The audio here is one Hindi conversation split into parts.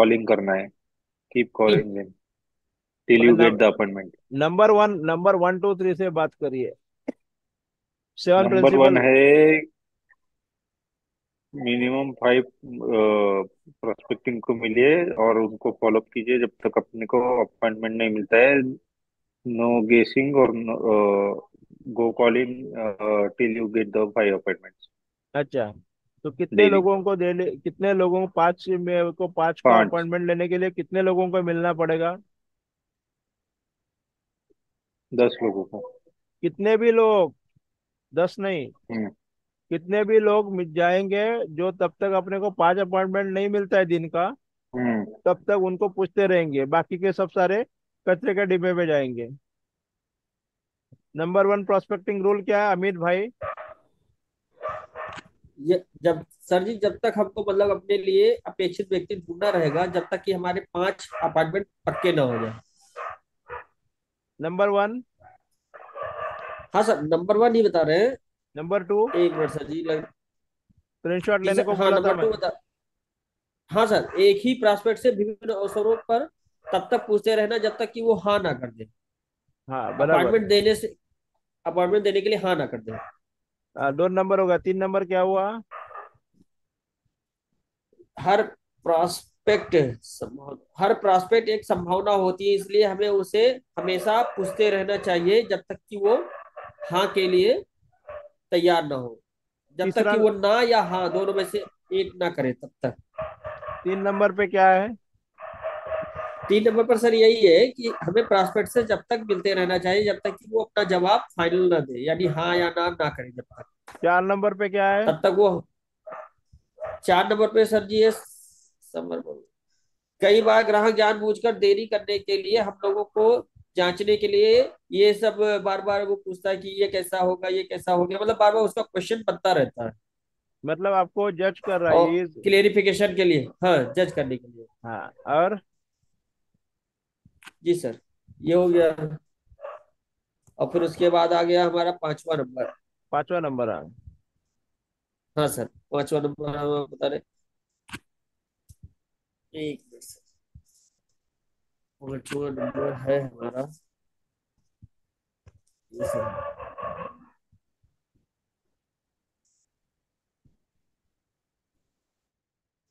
कॉलिंग करना है। Keep calling them till you get the appointment. Number one two three से बात करिए। Seven number one principle. है मिनिमम 5 प्रोस्पेक्टिंग को मिलिए और उनको फॉलो अप कीजिए जब तक अपने को अपॉइंटमेंट नहीं मिलता है। नो गेसिंग और go calling till you get the 5 appointments अच्छा, तो कितने डेली। लोगों को कितने लोगों को पांच में को पांच का 5, अपॉइंटमेंट लेने के लिए कितने लोगों को मिलना पड़ेगा? 10 लोगों को। कितने भी लोग, 10 नहीं, हम्म। कितने भी लोग मिल जाएंगे जो तब तक अपने को पांच अपॉइंटमेंट नहीं मिलता है दिन का, हम्म। तब तक उनको पूछते रहेंगे, बाकी के सब सारे कचरे के डिब्बे में जाएंगे। नंबर वन प्रोस्पेक्टिंग रूल क्या है अमित भाई? ये जब सर जी, जब तक हमको मतलब अपने लिए अपेक्षित व्यक्ति ढूंढना रहेगा, जब तक कि हमारे 5 अपार्टमेंट पक्के ना हो जाए। Number one. हाँ सर, नंबर वन ही बता रहे हैं। Number two. एक मिनट सर जी स्क्रीनशॉट जी लेने सर, को हाँ बोला था नंबर मैं। टू बता। हाँ सर, एक ही प्रॉस्पेक्ट से विभिन्न अवसरों पर तब तक पूछते रहना जब तक कि वो हाँ ना कर दे। हाँ बराबर। अपार्टमेंट देने से अपार्टमेंट देने के लिए हाँ ना कर दे। दो नंबर होगा, तीन नंबर क्या हुआ? हर प्रॉस्पेक्ट हर प्रॉस्पेक्ट एक संभावना होती है, इसलिए हमें उसे हमेशा पूछते रहना चाहिए जब तक कि वो हाँ के लिए तैयार ना हो। जब तक तीसरा। कि वो ना या हाँ दोनों में से एक ना करे तब तक। तीन नंबर पे क्या है? 3 नंबर पर सर यही है कि हमें प्रॉस्पेक्ट से जब तक मिलते रहना चाहिए जब तक कि वो अपना जवाब फाइनल ना दे, यानी हाँ या ना करे जब तक। चार नंबर पे क्या है? तब तक वो 4 नंबर पे सर जी है समर। कई बार ग्राहक जानबूझकर देरी करने के लिए हम लोगों को जांचने के लिए ये सब बार बार वो पूछता है कि ये कैसा होगा, ये कैसा हो गया, मतलब बार बार उसका क्वेश्चन बनता रहता है। मतलब आपको जज कर रहा है और ये? क्लेरिफिकेशन के लिए, हाँ, जज करने के लिए। हाँ, और? जी सर, ये हो गया। और फिर उसके बाद आ गया हमारा 5वां नंबर। पांचवा नंबर है। हाँ सर, 5वां नंबर हम बता रहे। एक मिनट सर। 5वां नंबर है हमारा, ये सर।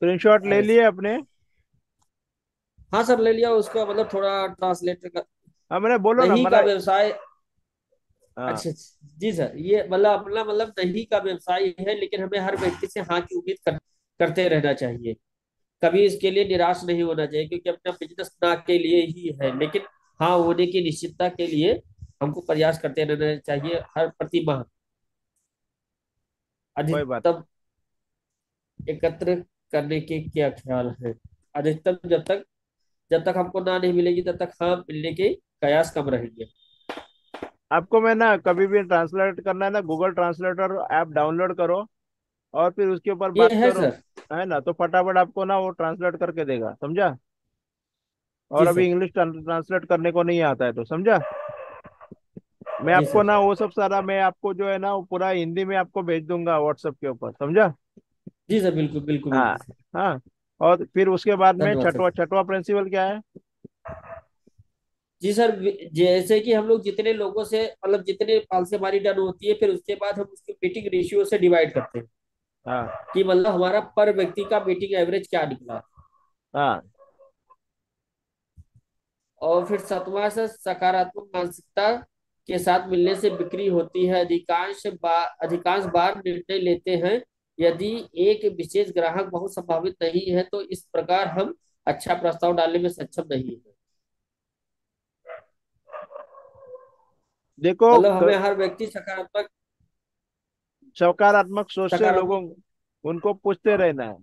स्क्रीनशॉट ले लिए अपने? हाँ सर, ले लिया उसका, मतलब थोड़ा ट्रांसलेटर का। हाँ मैंने बोलो ना नहीं का मना। व्यवसाय। हाँ। अच्छा अच्छा। जी सर, ये मतलब अपना मतलब नहीं का व्यवसाय है, लेकिन हमें हर व्यक्ति से हाँ की करते रहना चाहिए। कभी इसके लिए निराश नहीं होना चाहिए, क्योंकि अपना बिजनेस ना के लिए ही है, लेकिन हाँ होने की निश्चितता के लिए हमको प्रयास करते रहना चाहिए हर प्रति माह कोई बात। अधिकतम एकत्र करने के क्या ख्याल है। अधिकतम जब तक हमको ना नहीं मिलेगी तब तक हाँ मिलने के कयास कम रहेंगे। आपको मैं ना कभी भी ट्रांसलेट करना है ना, गूगल ट्रांसलेटर ऐप डाउनलोड करो और फिर उसके ऊपर ये बात है करो। सर। है ना, तो फटाफट आपको ना वो ट्रांसलेट करके देगा, समझा? और जी अभी सर। इंग्लिश ट्रांसलेट करने को नहीं आता है, तो समझा? मैं जी आपको सर। ना वो सब सारा, मैं आपको जो है ना वो पूरा हिंदी में आपको भेज दूंगा व्हाट्सएप के ऊपर, समझा? जी सर, बिल्कुल बिल्कुल हाँ। बिल्कुल। हाँ। और फिर उसके बाद में धन्यवाद छठवा सर। छठवा प्रिंसिपल क्या है? जी सर, जैसे कि हम लोग जितने लोगों से मतलब जितने पॉलिसी हमारी डन होती है, फिर उसके बाद हम उसको मीटिंग रेशियो से डिवाइड करते हैं हाँ। कि मतलब हमारा पर व्यक्ति का मीटिंग एवरेज क्या निकला। हाँ। और फिर 7वां से सकारात्मक मानसिकता के साथ मिलने से बिक्री होती है। अधिकांश बार निर्णय लेते हैं। यदि एक विशेष ग्राहक बहुत संभावित नहीं है तो इस प्रकार हम अच्छा प्रस्ताव डालने में सक्षम नहीं है। देखो मतलब हमें हर व्यक्ति सकारात्मक सकारात्मक सोच से लोगों, सकारात्मक। उनको पूछते रहना है।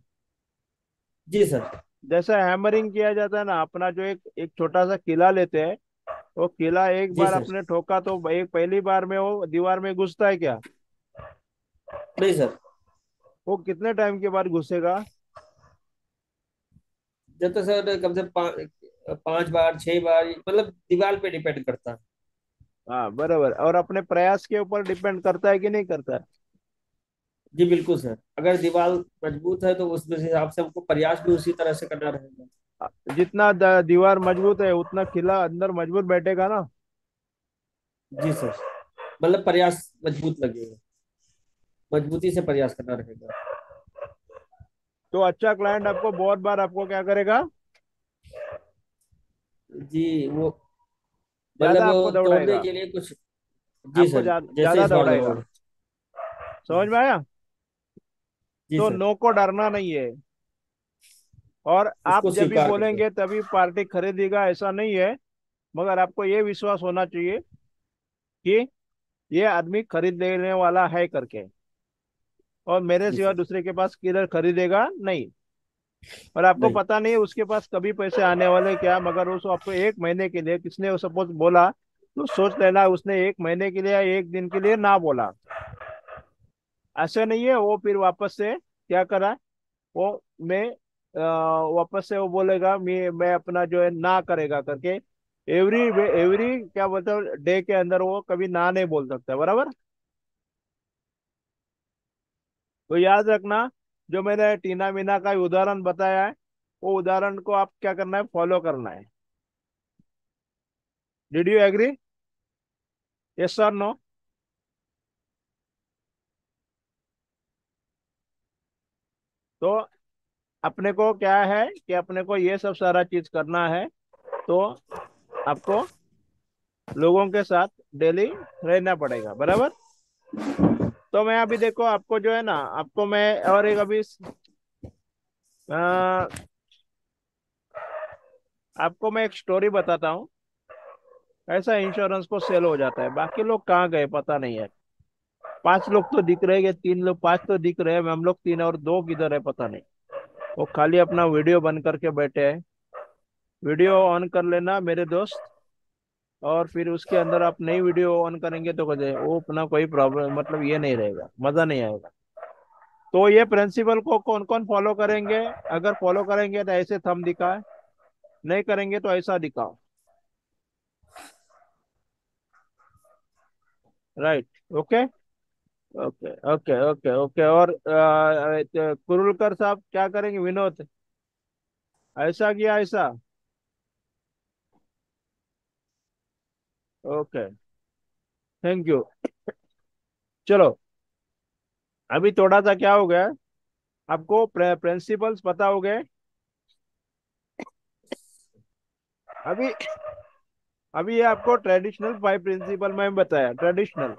जी सर। जैसे हैमरिंग किया जाता है ना, अपना जो एक एक छोटा सा किला लेते हैं, वो किला एक जी बार सर। अपने ठोका तो एक पहली बार में वो दीवार में घुसता है क्या? नहीं सर, वो कितने टाइम के बाद घुसेगा? जब तक सर कम से कम 5 बार 6 बार, मतलब दीवार पे डिपेंड करता है। हाँ बराबर, और अपने प्रयास के ऊपर डिपेंड करता है कि नहीं करता है? जी बिल्कुल सर, अगर दीवार मजबूत है तो उसमें से हिसाब से हमको प्रयास भी उसी तरह से करना रहेगा। जितना दीवार मजबूत है उतना किला अंदर मजबूत बैठेगा ना। जी सर, मतलब प्रयास मजबूत लगेगा, मजबूती से प्रयास करना रहेगा। तो अच्छा क्लाइंट आपको बहुत बार आपको क्या करेगा, जी वो मतलब ज्यादा वो आपको तोड़ने दौड़ाएगा, के लिए कुछ। जी आपको सर, जैसे ज्यादा इस बार दौड़ाएगा। दौड़। समझ में आया। जी तो सर, नो को डरना नहीं है, और आप उसको जब भी स्वीकार कर लो। बोलेंगे तभी पार्टी खरीदेगा ऐसा नहीं है। मगर आपको ये विश्वास होना चाहिए कि ये आदमी खरीद लेने वाला है करके, और मेरे जी सिवा सर। दूसरे के पास किधर खरीदेगा नहीं। और आपको नहीं। पता नहीं है उसके पास कभी पैसे आने वाले क्या, मगर उस आपको एक महीने के लिए किसने सपोज बोला, तो सोच लेना उसने एक महीने के लिए या एक दिन के लिए ना बोला। ऐसे नहीं है, वो फिर वापस से क्या करा, वो मैं वापस से वो बोलेगा मैं अपना जो है ना करेगा करके। एवरी एवरी क्या बोलते हैं डे के अंदर वो कभी ना नहीं बोल सकता, बराबर। तो याद रखना, जो मैंने टीना मीना का उदाहरण बताया है, वो उदाहरण को आप क्या करना है, फॉलो करना है। Did you agree? यस और नो? तो अपने को क्या है कि अपने को ये सब सारा चीज करना है। तो आपको लोगों के साथ डेली रहना पड़ेगा, बराबर। तो मैं अभी देखो आपको जो है ना, आपको मैं और एक अभी अ, आपको मैं एक स्टोरी बताता हूँ। ऐसा इंश्योरेंस को सेल हो जाता है, बाकी लोग कहाँ गए पता नहीं है। पांच लोग तो दिख रहे हैं, तीन लोग, पांच तो दिख रहे हैं, हम लोग तीन और दो किधर है पता नहीं। वो खाली अपना वीडियो बंद करके बैठे हैं। वीडियो ऑन कर लेना मेरे दोस्त, और फिर उसके अंदर आप नई वीडियो ऑन करेंगे तो कहते वो अपना कोई प्रॉब्लम, मतलब ये नहीं रहेगा, मजा नहीं आएगा। तो ये प्रिंसिपल को कौन कौन फॉलो करेंगे? अगर फॉलो करेंगे तो ऐसे थंब दिखाए, नहीं करेंगे तो ऐसा दिखाओ। Right. Okay. Okay okay okay okay. और कुरुलकर साहब क्या करेंगे, विनोद? ऐसा किया ऐसा। ओके। Thank you. चलो, अभी थोड़ा सा क्या हो गया, आपको प्रिंसिपल्स पता हो गए। अभी अभी ये आपको ट्रेडिशनल 5 प्रिंसिपल में बताया, ट्रेडिशनल।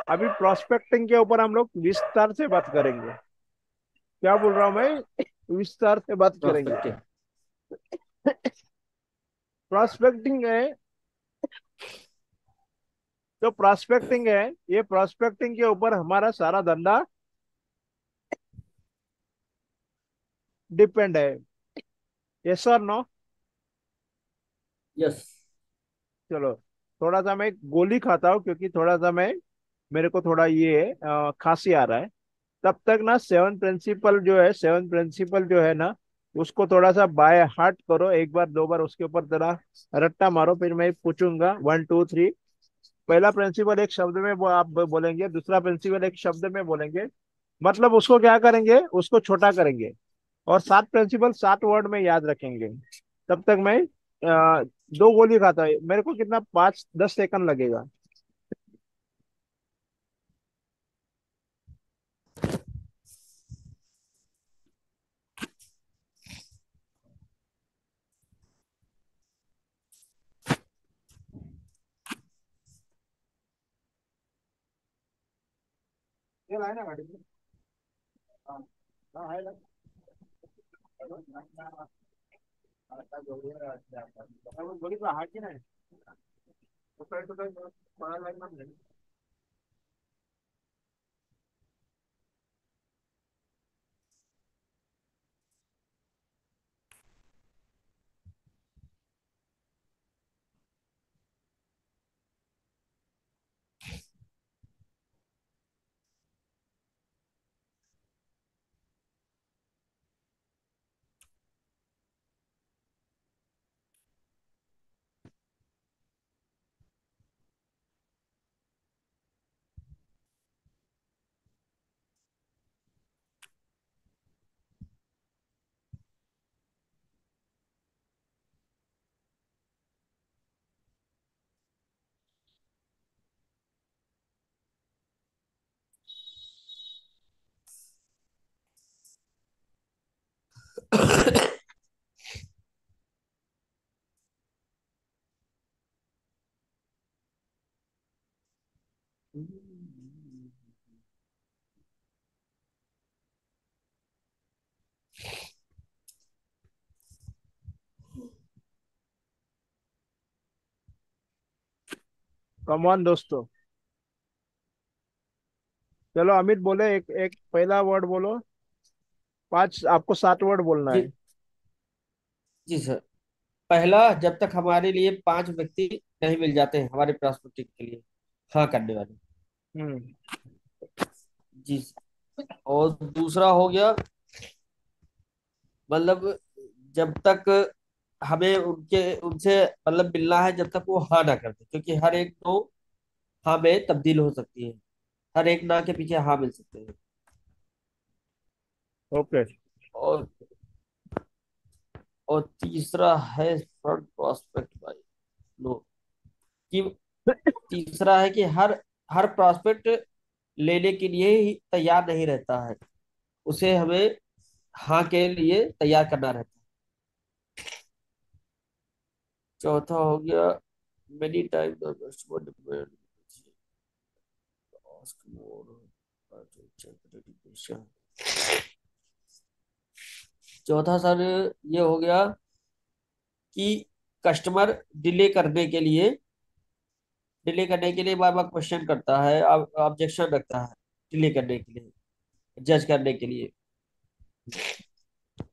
अभी प्रोस्पेक्टिंग के ऊपर हम लोग विस्तार से बात करेंगे। क्या बोल रहा हूँ मैं, विस्तार से बात करेंगे। प्रोस्पेक्टिव। प्रोस्पेक्टिंग है, तो प्रोस्पेक्टिंग है, ये प्रोस्पेक्टिंग के ऊपर हमारा सारा धंधा डिपेंड है। यस और नो? यस। चलो, थोड़ा सा मैं गोली खाता हूँ क्योंकि थोड़ा सा मैं, मेरे को थोड़ा ये खांसी आ रहा है। तब तक ना सेवन प्रिंसिपल जो है ना, उसको थोड़ा सा बाय हार्ट करो, एक बार दो बार उसके ऊपर जरा रट्टा मारो, फिर मैं पूछूंगा 1 2 3। पहला प्रिंसिपल एक शब्द में आप बोलेंगे, दूसरा प्रिंसिपल एक शब्द में बोलेंगे, मतलब उसको क्या करेंगे, उसको छोटा करेंगे। और 7 प्रिंसिपल 7 वर्ड में याद रखेंगे। तब तक मैं 2 गोली खाता है, मेरे को कितना 5 10 सेकंड लगेगा। ये लाए ना गाड़ी में? हाँ। हाँ, है ना? गोली तो हाथ की ना है। तो फिर तो बड़ा लाइन में कमान दोस्तों। चलो अमित बोले, एक एक पहला वर्ड बोलो। पांच, आपको 7 वर्ड बोलना है। जी जी सर। पहला, जब तक हमारे लिए 5 व्यक्ति नहीं मिल जाते हैं हमारे प्रॉस्पेक्टिंग के लिए हाँ करने वाले। हम्म। जी सर। और दूसरा हो गया, मतलब जब तक हमें उनके उनसे मतलब मिलना है जब तक वो हाँ ना कर दे, क्योंकि हर एक नो हाँ में तब्दील हो सकती है। हर एक ना के पीछे हाँ मिल सकते हैं। ओके। और और तीसरा है फ्रंट प्रॉस्पेक्ट बाय नो, कि तीसरा है कि हर हर प्रॉस्पेक्ट लेने के लिए ही तैयार नहीं रहता है, उसे हमें हाँ के लिए तैयार करना रहता है। चौथा हो गया, many time the customer demand ask more check dedication। चौथा सर ये हो गया कि कस्टमर डिले करने के लिए बार बार क्वेश्चन करता है, ऑब्जेक्शन रखता है डिले करने के लिए, जज करने के लिए।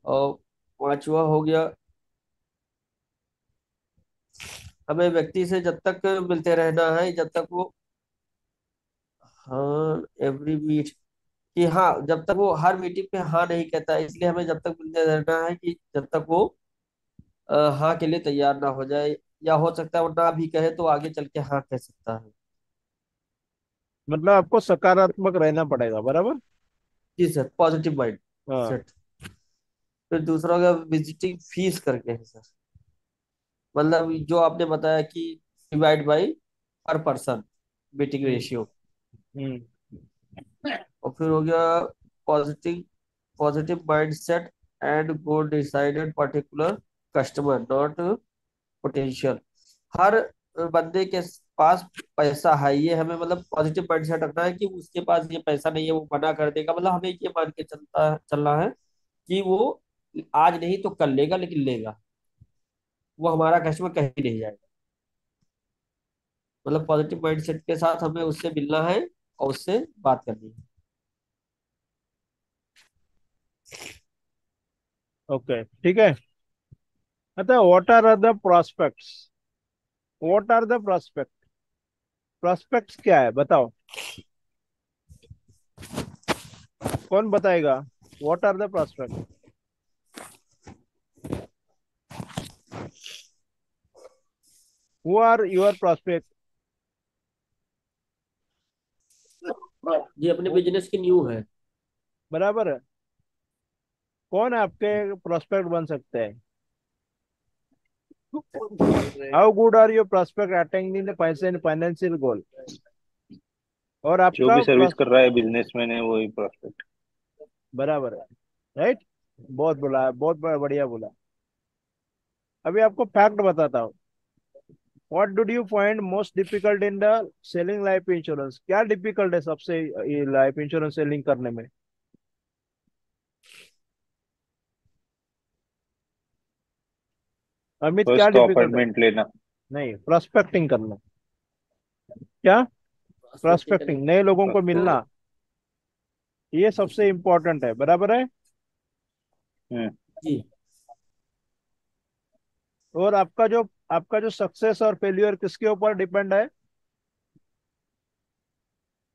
और पांचवा हो गया, हमें व्यक्ति से जब तक मिलते रहना है जब तक वो हाँ एवरी मीट, कि हाँ जब तक वो हर मीटिंग पे हाँ नहीं कहता है, इसलिए हमें जब तक मिलते रहना है कि जब तक वो हाँ के लिए तैयार ना हो जाए, या हो सकता है वो ना भी कहे तो आगे चल के हाँ कह सकता है। मतलब आपको सकारात्मक रहना पड़ेगा, बराबर। जी सर, पॉजिटिव माइंड हाँ। सेट। फिर दूसरा का विजिटिंग फीस करके है सर, मतलब जो आपने बताया कि divide by per person meeting हम्म। रेशियो। हम्म। और फिर हो गया positive positive mindset and goal decided particular customer not potential. हर बंदे के पास पैसा है, ये हमें मतलब पॉजिटिव माइंड सेट रखना है कि उसके पास ये पैसा नहीं है वो मना कर देगा, मतलब हमें ये मान के चलना है कि वो आज नहीं तो कल लेगा, लेकिन लेगा, वो हमारा कस्टमर कहीं नहीं जाएगा। मतलब पॉजिटिव माइंडसेट के साथ हमें उससे मिलना है और उससे बात करनी है। ओके, ठीक है। अच्छा, what are the prospects? What are the prospect? Prospects क्या है, बताओ। कौन बताएगा? What are the prospect? Who are your prospect? ये अपने बिजनेस की न्यू है। बराबर है। कौन आपके प्रोस्पेक्ट बन सकते हैं? How good are your prospect attending the पैसे इन फाइनेंशियल गोल? और जो आपका भी सर्विस कर रहा है बिजनेसमैन है वही प्रॉस्पेक्ट। बराबर है। राइट। बहुत बोला, बहुत बढ़िया बोला। अभी आपको फैक्ट बताता हूँ। What do you find most difficult in the selling life insurance? क्या डिफिकल्ट है सबसे ये लाइफ इंश्योरेंस सेलिंग करने में? अमित, क्या फर्स्ट तो डिफिकल्ट है? अपॉइंटमेंट लेना। नहीं, प्रोस्पेक्टिंग करना। क्या? प्रोस्पेक्टिंग करने प्रोस्पेक्टिंग, नए लोगों को तो मिलना, ये सबसे इम्पोर्टेंट है, बराबर है। हम्म। जी और आपका जो सक्सेस और फेल्यूर किसके ऊपर डिपेंड है? ये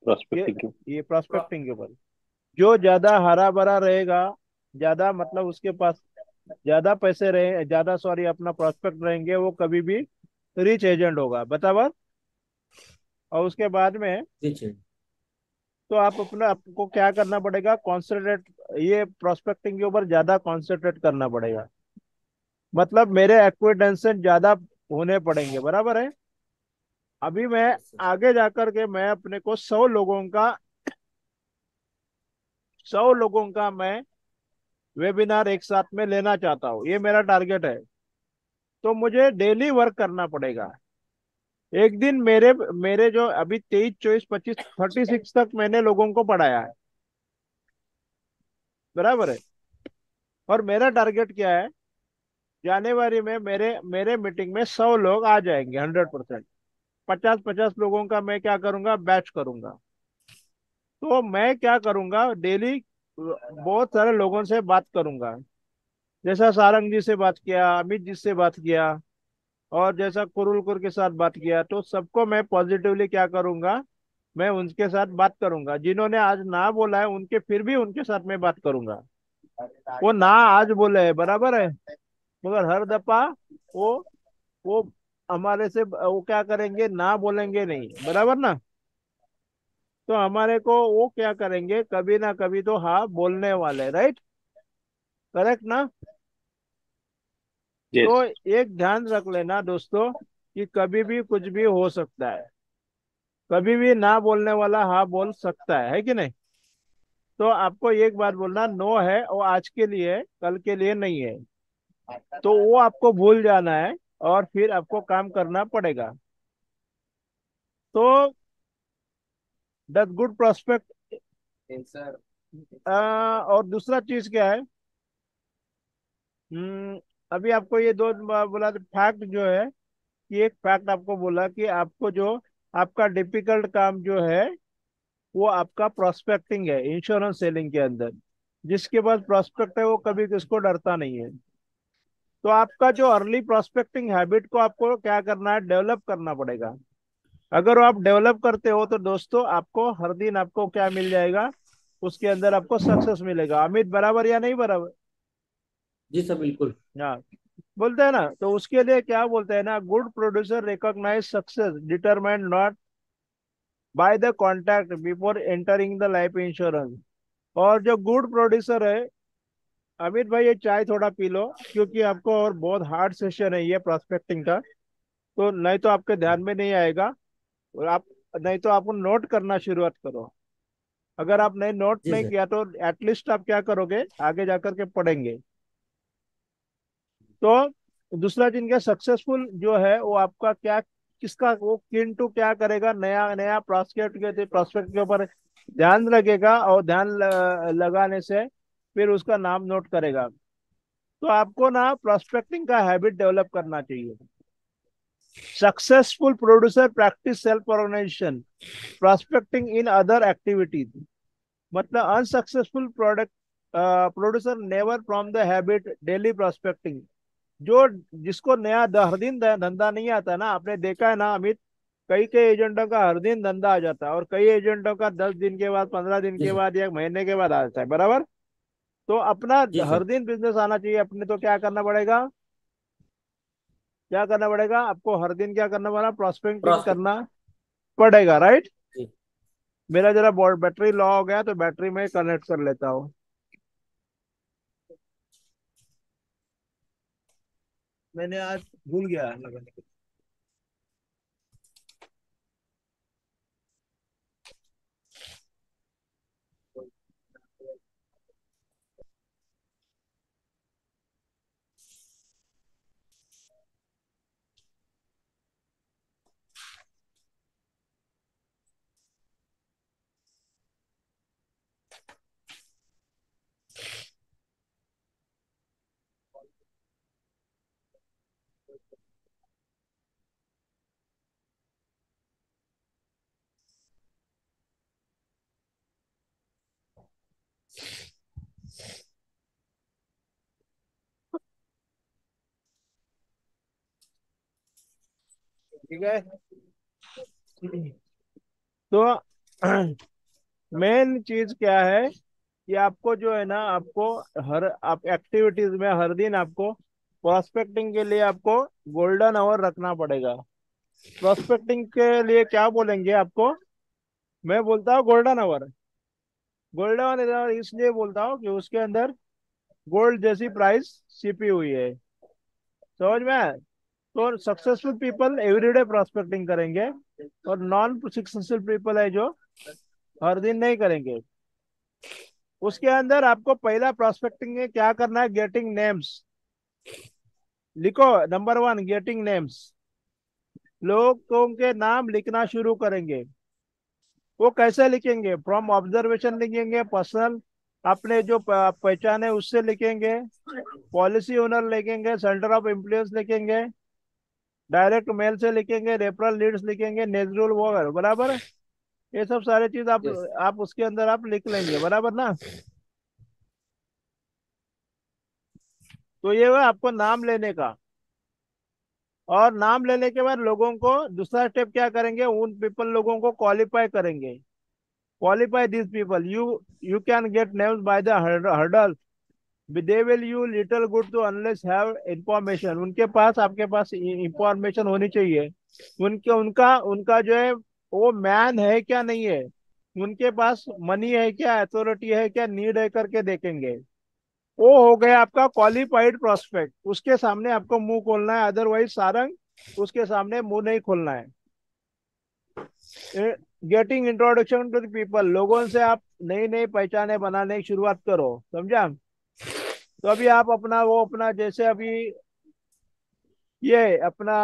प्रॉस्पेक्टिंग क्यों। ये प्रो- प्रोस्पेक्टिंग के ऊपर। जो ज्यादा हरा भरा रहेगा, ज्यादा मतलब उसके पास ज्यादा पैसे रहे, ज्यादा सॉरी अपना प्रोस्पेक्ट रहेंगे, वो कभी भी रिच एजेंट होगा, बराबर। और उसके बाद में जी जी तो आप अपना आपको क्या करना पड़ेगा? कॉन्सेंट्रेट, ये प्रोस्पेक्टिंग के ऊपर ज्यादा कॉन्सेंट्रेट करना पड़ेगा। मतलब मेरे एक्विटेंशन ज्यादा होने पड़ेंगे, बराबर है। अभी मैं यस सर। आगे जाकर के मैं अपने को 100 लोगों का मैं वेबिनार एक साथ में लेना चाहता हूँ, ये मेरा टारगेट है। तो मुझे डेली वर्क करना पड़ेगा। एक दिन मेरे मेरे जो अभी 23 24 25 36 तक मैंने लोगों को पढ़ाया है, बराबर है। और मेरा टारगेट क्या है, जनवरी में मेरे मेरे मीटिंग में 100 लोग आ जाएंगे, 100%। 50 50 लोगों का मैं क्या करूंगा, बैच करूंगा। तो मैं क्या करूंगा, डेली बहुत सारे लोगों से बात करूंगा। जैसा सारंग जी से बात किया, अमित जी से बात किया, और जैसा कुरुलकुर के साथ बात किया, तो सबको मैं पॉजिटिवली क्या करूंगा, मैं उनके साथ बात करूंगा। जिन्होंने आज ना बोला है उनके, फिर भी उनके साथ मैं बात करूंगा। वो ना आज बोले है, बराबर है, मगर हर दफा वो वो हमारे से वो क्या करेंगे, ना बोलेंगे नहीं, बराबर ना। तो हमारे को वो क्या करेंगे, कभी ना कभी तो हाँ बोलने वाले, राइट, करेक्ट ना। यस। तो एक ध्यान रख लेना दोस्तों, कि कभी भी कुछ भी हो सकता है। कभी भी ना बोलने वाला हाँ बोल सकता है कि नहीं। तो आपको एक बात बोलना, नो है वो आज के लिए है, कल के लिए नहीं है। तो वो आपको भूल जाना है, और फिर आपको काम करना पड़ेगा। तो द गुड प्रोस्पेक्ट। और दूसरा चीज क्या है, अभी आपको ये दो बोला फैक्ट जो है, कि एक फैक्ट आपको बोला कि आपको जो आपका डिफिकल्ट काम जो है, वो आपका प्रोस्पेक्टिंग है इंश्योरेंस सेलिंग के अंदर। जिसके पास प्रोस्पेक्ट है वो कभी किसको डरता नहीं है। तो आपका जो अर्ली प्रोस्पेक्टिंग हैबिट को आपको क्या करना है, डेवलप करना पड़ेगा। अगर आप डेवलप करते हो तो दोस्तों आपको हर दिन आपको क्या मिल जाएगा, उसके अंदर आपको सक्सेस मिलेगा। अमित, बराबर या नहीं बराबर। जी सर, बिल्कुल। हाँ, बोलते हैं ना, तो उसके लिए क्या बोलते हैं ना, good producer recognize success determined not by the contact before entering the life insurance. और जो गुड प्रोड्यूसर है, अमित भाई ये चाय थोड़ा पी लो, क्योंकि आपको और बहुत हार्ड सेशन है ये प्रोस्पेक्टिंग का। तो नहीं तो आपके ध्यान में नहीं आएगा, और आप, नहीं तो आपको नोट करना शुरुआत करो। अगर आप नहीं नोट जी नहीं सर। किया तो एटलीस्ट आप क्या करोगे, आगे जाकर के पढ़ेंगे। तो दूसरा जिनका सक्सेसफुल जो है, वो आपका क्या, किसका वो किंतु क्या करेगा, नया नया प्रोस्पेक्ट के ऊपर ध्यान रखेगा, और ध्यान लगाने से फिर उसका नाम नोट करेगा। तो आपको ना प्रोस्पेक्टिंग का हैबिट डेवलप करना चाहिए। Successful producer practice self organisation prospecting in other activities. मतलब unsuccessful product producer never from the habit daily prospecting. जो जिसको नया हर दिन धंधा नहीं आता ना, आपने देखा है ना अमित, कई कई एजेंटों का हर दिन धंधा आ जाता है, और कई एजेंटों का 10 दिन के बाद, 15 दिन जी के सर। बाद, या महीने के बाद आ जाता है, बराबर। तो अपना जी हर सर। दिन बिजनेस आना चाहिए अपने। तो क्या करना पड़ेगा, क्या करना पड़ेगा आपको, हर दिन क्या करना पड़ेगा, प्रोस्पेक्टिंग प्रॉस्पेक्ट। करना पड़ेगा, राइट। जी। मेरा जरा बैटरी लो हो गया, तो बैटरी में कनेक्ट कर लेता हूँ। मैंने आज भूल गया लगाने। ठीक है। तो मेन चीज क्या है, कि आपको जो है ना, आपको हर आप एक्टिविटीज में हर दिन आपको प्रोस्पेक्टिंग के लिए आपको गोल्डन आवर रखना पड़ेगा। प्रोस्पेक्टिंग के लिए क्या बोलेंगे आपको, मैं बोलता हूँ गोल्डन आवर। गोल्डन आवर इसलिए बोलता हूँ कि उसके अंदर गोल्ड जैसी प्राइस छिपी हुई है, समझ में आया? तो सक्सेसफुल पीपल एवरीडे प्रोस्पेक्टिंग करेंगे, और नॉन सक्सेसफुल पीपल है जो हर दिन नहीं करेंगे। उसके अंदर आपको पहला प्रोस्पेक्टिंग में क्या करना है, गेटिंग नेम्स। लिखो, नंबर 1 गेटिंग नेम्स। लोगों के नाम लिखना शुरू करेंगे। वो कैसे लिखेंगे? फ्रॉम ऑब्जर्वेशन लिखेंगे, पर्सनल अपने जो पहचान है उससे लिखेंगे, पॉलिसी ओनर लिखेंगे, सेंटर ऑफ इन्फ्लुएंस लिखेंगे, डायरेक्ट मेल से लिखेंगे, रेफरल लीड्स लिखेंगे, नेचुरल वगैरह, बराबर है। ये सब सारे चीज यस। आप उसके अंदर आप लिख लेंगे, बराबर ना। तो ये हुआ आपको नाम लेने का। और नाम लेने के बाद लोगों को दूसरा स्टेप क्या करेंगे, उन पीपल लोगों को क्वालिफाई करेंगे। Qualify this people, you can get names by the hurdle, they will you little good to unless have information. उनके पास आपके पास इंफॉर्मेशन होनी चाहिए। उनके उनका उनका जो है वो मैन है क्या नहीं है, उनके पास मनी है क्या, अथॉरिटी है क्या, नीड है करके देखेंगे। वो हो गया आपका क्वालिफाइड प्रोस्पेक्ट। उसके सामने आपको मुंह खोलना है, अदरवाइज सारंग उसके सामने मुंह नहीं खोलना है। Getting introduction to the people, लोगों से आप नई नई पहचाने बनाने की शुरुआत करो, समझा। तो अभी आप अपना वो अपना जैसे अभी ये अपना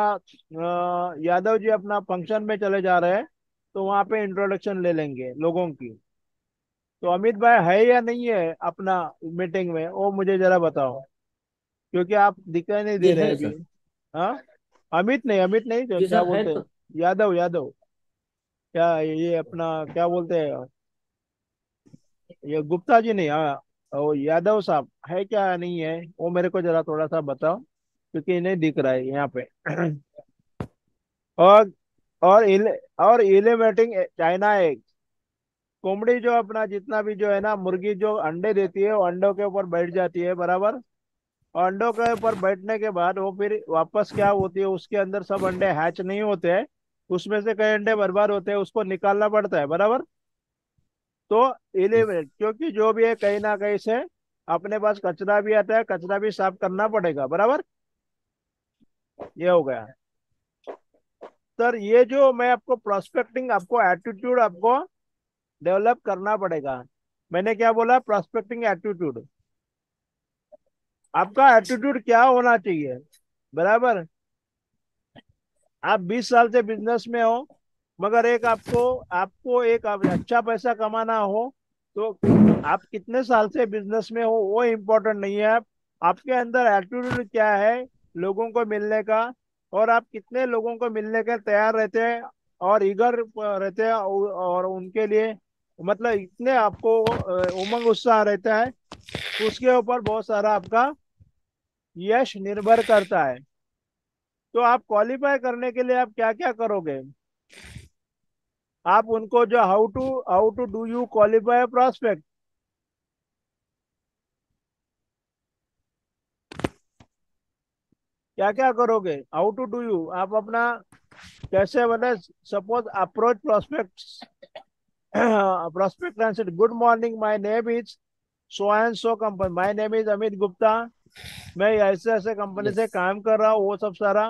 यादव जी अपना फंक्शन में चले जा रहे हैं, तो वहां पे इंट्रोडक्शन ले लेंगे लोगों की। तो अमित भाई है या नहीं है अपना मीटिंग में, वो मुझे जरा बताओ, क्योंकि आप दिखाई नहीं दे जी रहे है अभी। सर। हाँ, अमित नहीं तो जी क्या सर है बोलते हैं, तो। यादव, क्या ये अपना क्या बोलते हैं, ये गुप्ता जी नहीं, हाँ, वो यादव साहब है क्या नहीं है, वो मेरे को जरा थोड़ा सा बताओ, क्योंकि नहीं दिख रहा है यहाँ पे। और और इले और इलेमेटिंग चाइना एग, कोमड़ी जो अपना जितना भी जो है ना, मुर्गी जो अंडे देती है वो अंडों के ऊपर बैठ जाती है, बराबर। और अंडों के ऊपर बैठने के बाद वो फिर वापस क्या होती है, उसके अंदर सब अंडे हैच नहीं होते हैं, उसमें से कई अंडे बर्बाद होते हैं, उसको निकालना पड़ता है, बराबर। तो इलिमिनेट, क्योंकि जो भी है कहीं ना कहीं से अपने पास कचरा भी आता है, कचरा भी साफ करना पड़ेगा, बराबर। ये हो गया सर। ये जो मैं आपको प्रोस्पेक्टिंग, आपको एटीट्यूड आपको डेवलप करना पड़ेगा। मैंने क्या बोला, प्रोस्पेक्टिंग एटीट्यूड। आपका एटीट्यूड क्या होना चाहिए, बराबर। आप 20 साल से बिजनेस में हो, मगर एक आपको आपको एक अच्छा पैसा कमाना हो, तो आप कितने साल से बिजनेस में हो वो इम्पोर्टेंट नहीं है। आपके अंदर एटीट्यूड क्या है लोगों को मिलने का, और आप कितने लोगों को मिलने के तैयार रहते हैं और ईगर रहते हैं, और उनके लिए मतलब इतने आपको उमंग उत्साह रहता है, उसके ऊपर बहुत सारा आपका यश निर्भर करता है। तो आप क्वालिफाई करने के लिए आप क्या क्या करोगे, आप उनको जो how to do you qualify prospect, क्या क्या करोगे, हाउ टू डू यू, आप अपना कैसे बने। Suppose approach prospect, prospect answer, good morning, my name is so and so company, my name is Amit Gupta, मैं ऐसे ऐसे कंपनी यस। से काम कर रहा हूँ, वो सब सारा,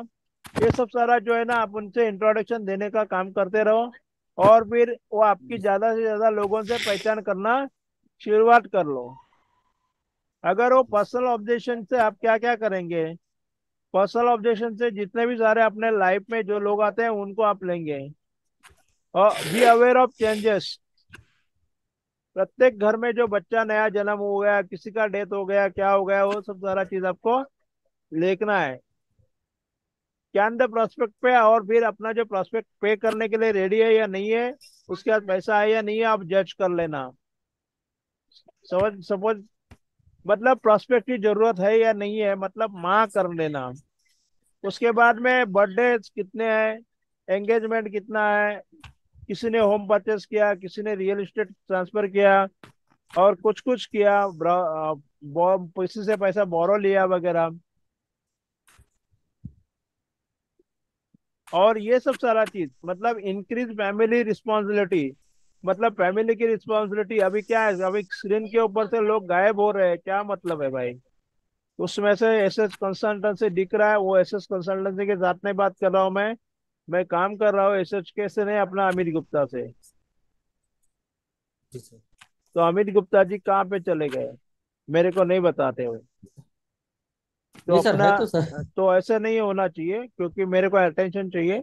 ये सब सारा जो है ना, आप उनसे इंट्रोडक्शन देने का काम करते रहो। और फिर वो आपकी ज्यादा से ज्यादा लोगों से पहचान करना शुरुआत कर लो। अगर वो पर्सनल ऑब्जेक्शन से आप क्या क्या करेंगे, पर्सनल ऑब्जेक्शन से जितने भी सारे अपने लाइफ में जो लोग आते हैं उनको आप लेंगे। और बी अवेयर ऑफ चेंजेस, प्रत्येक घर में जो बच्चा नया जन्म हो गया, किसी का डेथ हो गया, क्या हो गया, वो सब सारा चीज आपको लिखना है कैन द प्रोस्पेक्ट पे। और फिर अपना जो प्रोस्पेक्ट पे करने के लिए रेडी है या नहीं है, उसके बाद पैसा है या नहीं है, आप जज कर लेना। समझ सपोज मतलब प्रोस्पेक्ट की जरूरत है या नहीं है, मतलब माँ कर लेना। उसके बाद में बर्थडे कितने हैं, एंगेजमेंट कितना है, किसी ने होम परचेस किया, किसी ने रियल एस्टेट ट्रांसफर किया, और कुछ कुछ किया, किसी से पैसा बोरो लिया वगैरह। और ये सब सारा चीज मतलब इंक्रीज फैमिली रिस्पॉन्सिबिलिटी, मतलब फैमिली की रिस्पॉन्सिबिलिटी। अभी क्या है, अभी स्क्रीन के ऊपर से लोग गायब हो रहे हैं, क्या मतलब है भाई। उसमें से एसएस कंसल्टेंसी दिख रहा है, वो एसएस कंसल्टेंसी के साथ नहीं बात कर रहा हूँ मैं काम कर रहा हूँ एसएच के से नहीं, अपना अमित गुप्ता से। जी सर। तो अमित गुप्ता जी कहाँ पे चले गए, मेरे को नहीं बताते हुए। तो जी सर अपना है तो सर। तो ऐसे नहीं होना चाहिए, क्योंकि मेरे को अटेंशन चाहिए।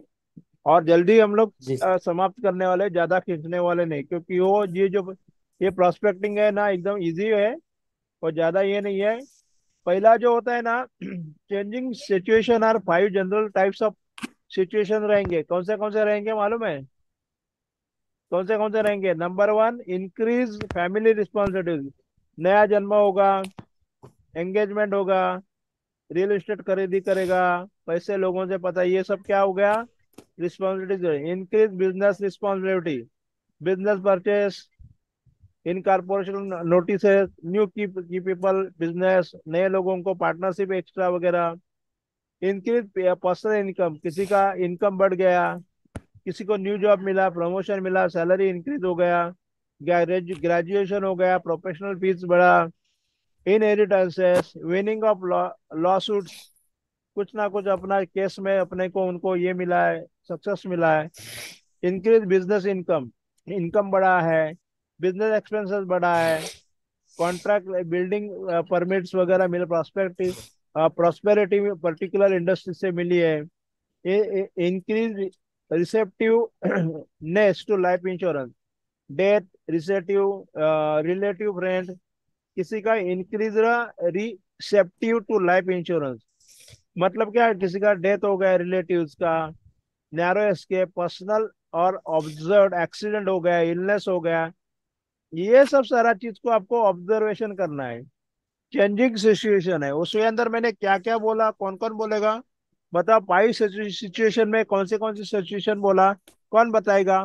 और जल्दी हम लोग जी सर। समाप्त करने वाले, ज्यादा खींचने वाले नहीं, क्योंकि वो ये जो ये प्रोस्पेक्टिंग है ना एकदम इजी है, और ज्यादा ये नहीं है। पहला जो होता है ना changing situation are 5 general types of situation रहेंगे। कौन से रहेंगे मालूम है? कौन से रहेंगे? Number 1, increase family responsibility. नया जन्म होगा, एंगेजमेंट होगा, रियल एस्टेट खरीदी करेगा, पैसे लोगों से पता, ये सब क्या हो गया? Responsibility. Increase business responsibility, business purchase, incorporation notice, new key people business, नए लोगों को पार्टनरशिप एक्स्ट्रा वगैरह। इंक्रीज पर्सनल इनकम, किसी का इनकम बढ़ गया, किसी को न्यू जॉब मिला, प्रमोशन मिला, सैलरी इंक्रीज हो गया, ग्रेजुएशन हो गया, प्रोफेशनल फीस बढ़ा, inheritances, winning of lawsuits, कुछ ना कुछ अपना केस में अपने को उनको ये मिला है, सक्सेस मिला है। इंक्रीज बिजनेस इनकम, इनकम बढ़ा है, बिजनेस एक्सपेंसेस बढ़ा है, कॉन्ट्रैक्ट बिल्डिंग परमिट्स वगैरह मिले, प्रॉस्पेरिटी प्रॉस्पेरिटी पर्टिकुलर इंडस्ट्री से मिली है। Increase receptiveness to life insurance, death, receptive relative friend, किसी का increase receptive to life insurance. मतलब क्या है? किसी का डेथ हो गया रिलेटिव्स का, नैरो एस्केप, पर्सनल और ऑब्जर्व एक्सीडेंट हो गया, इलनेस हो गया, ये सब सारा चीज को आपको ऑब्जर्वेशन करना है। चेंजिंग सिचुएशन है, उसके अंदर मैंने क्या क्या बोला, कौन कौन बोलेगा? बताओ, 5 सिचुएशन में कौन सी सिचुएशन बोला? कौन बताएगा?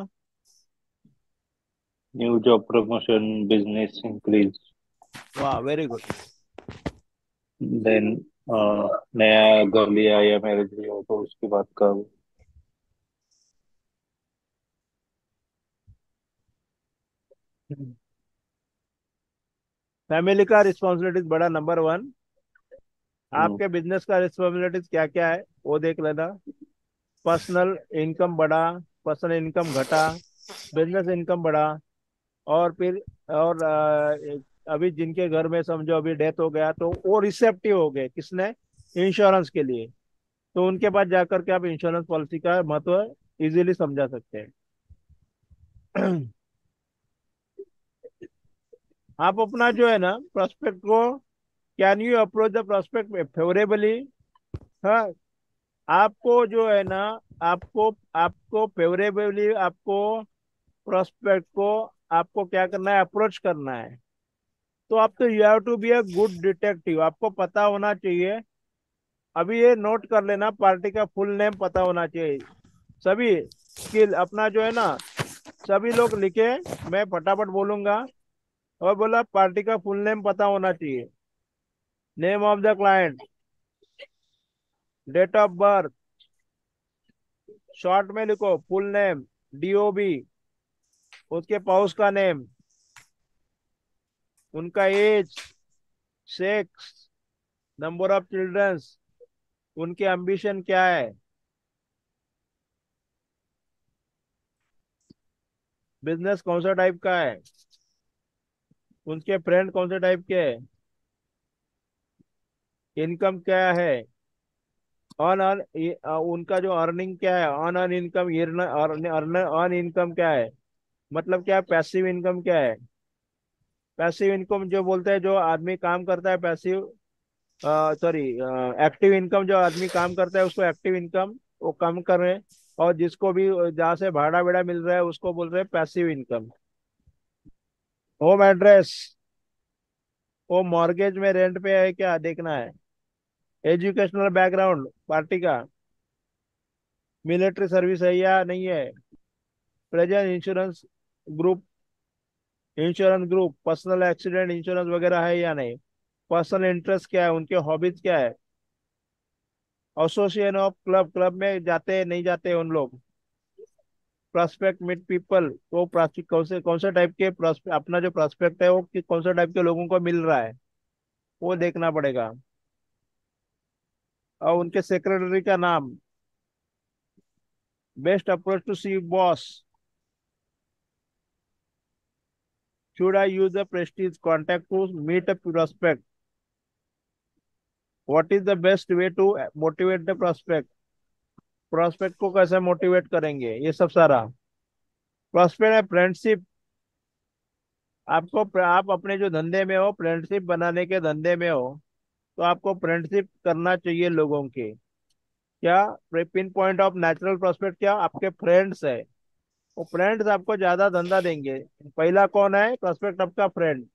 New job, promotion, business increase, वाह, वेरी गुड। देन नया घर लिया या मैरिज लिया तो उसके बाद का। फैमिली का रिस्पॉन्सिबिलिटीज बड़ा, नंबर 1। हम्म। आपके बिजनेस का रिस्पॉन्सिबिलिटीज क्या क्या है वो देख लेना। पर्सनल इनकम बढ़ा, पर्सनल इनकम घटा, बिजनेस इनकम बढ़ा, और फिर और अभी जिनके घर में समझो अभी डेथ हो गया तो वो रिसेप्टिव हो गए, किसने? इंश्योरेंस के लिए। तो उनके पास जाकर के आप इंश्योरेंस पॉलिसी का महत्व इजीली समझा सकते हैं। आप अपना जो है ना प्रोस्पेक्ट को, can you approach the prospect favourably? हाँ, आपको जो है ना, आपको आपको फेवरेबली, आपको प्रोस्पेक्ट को आपको क्या करना है? अप्रोच करना है। तो आप तो you have to be a good detective, आपको पता होना चाहिए। अभी ये नोट कर लेना, पार्टी का फुल नेम पता होना चाहिए। सभी स्किल अपना जो है ना, सभी लोग लिखे, मैं फटाफट बोलूंगा। और बोला पार्टी का फुल नेम पता होना चाहिए। Name of the client, date of birth, short में लिखो फुल नेम, डीओबी, उसके पाउस का नेम, उनका age, sex, number of childrens, उनके एम्बिशन क्या है, बिजनेस कौन सा टाइप का है, उनके फ्रेंड कौन से टाइप के है, इनकम क्या है, ऑन ऑन उनका जो अर्निंग क्या है, on on income, earn income क्या है, मतलब क्या है, पैसिव इनकम क्या है। पैसिव इनकम जो बोलते हैं, जो आदमी काम करता है, पैसिव, सॉरी, एक्टिव इनकम, जो आदमी काम करता है उसको एक्टिव इनकम, वो कम कर रहे हैं। और जिसको भी जहाँ से भाड़ा वेड़ा मिल रहा है उसको बोल रहे हैं पैसिव इनकम। होम एड्रेस, वो मॉर्गेज में रेंट पे है क्या देखना है। एजुकेशनल बैकग्राउंड पार्टी का, मिलिट्री सर्विस है या नहीं है, present insurance group, personal accident insurance वगैरह है या नहीं, पर्सनल इंटरेस्ट क्या है, उनके हॉबीज क्या है, एसोसिएशन ऑफ क्लब, क्लब में जाते नहीं जाते उन लोग, प्रोस्पेक्ट मीट पीपल, तो कौन से टाइप के अपना जो प्रोस्पेक्ट है वो कौन से टाइप के लोगों को मिल रहा है, वो देखना पड़ेगा। और उनके सेक्रेटरी का नाम, best approach to see boss, should I use the prestige contact to meet a prospect, what is the best way to motivate the prospect, prospect को कैसे मोटिवेट करेंगे, ये सब सारा। प्रोस्पेक्ट है फ्रेंडशिप। आप अपने जो धंधे में हो, फ्रेंडशिप बनाने के धंधे में हो, तो आपको फ्रेंडशिप करना चाहिए लोगों के। क्या pin point of natural prospect, क्या आपके फ्रेंड्स है, वो फ्रेंड्स आपको ज्यादा धंधा देंगे। पहला कौन है प्रोस्पेक्ट? आपका friend.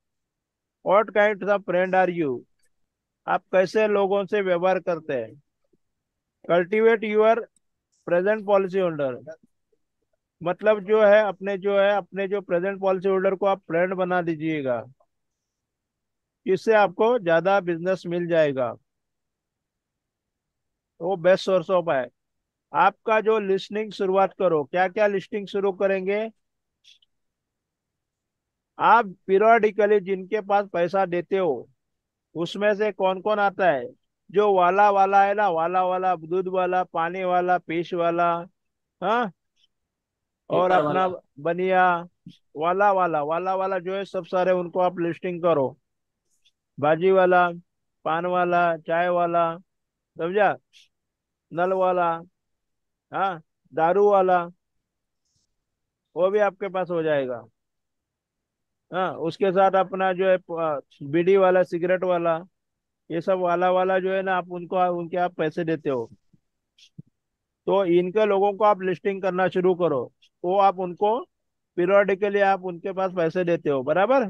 What kind of friend are you? आप कैसे लोगों से व्यवहार करते हैं। Cultivate your present policy holder, मतलब जो है अपने जो प्रेजेंट पॉलिसी होल्डर को आप फ्रेंड बना दीजिएगा, इससे आपको ज्यादा बिजनेस मिल जाएगा। वो बेस्ट सोर्स ऑफ है। आपका जो लिस्टिंग शुरुआत करो, क्या क्या लिस्टिंग शुरू करेंगे? आप पीरियोडिकली जिनके पास पैसा देते हो, उसमें से कौन कौन आता है? जो वाला वाला है ना, वाला वाला, दूध वाला, पानी वाला, फिश वाला, हाँ, और पेपर अपना वाला। बनिया, वाला वाला, वाला वाला जो है सब सारे, उनको आप लिस्टिंग करो। भाजी वाला, पान वाला, चाय वाला, समझा, नल वाला, हाँ, दारू वाला, वो भी आपके पास हो जाएगा। हाँ, उसके साथ अपना जो है बीड़ी वाला, सिगरेट वाला, ये सब वाला वाला जो है ना, आप उनको उनके आप पैसे देते हो, तो इनके लोगों को आप लिस्टिंग करना शुरू करो। वो आप उनको पीरियोडिकली आप उनके पास पैसे देते हो, बराबर।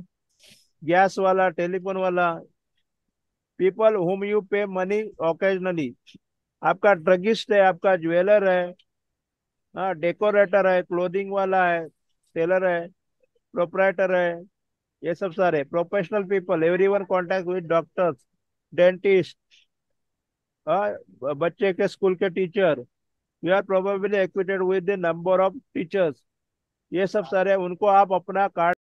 गैस वाला, टेलीफोन वाला, पीपल हुम यू पे मनी ओकेजनली। आपका ड्रगिस्ट है, आपका ज्वेलर है, हाँ, डेकोरेटर है, क्लोथिंग वाला है, टेलर है, प्रोपराइटर है, ये सब सारे professional people, everyone contact with doctors, dentist, बच्चे के स्कूल के teacher, we are probably acquainted with the number of teachers. ये सब सारे उनको आप अपना कार्ड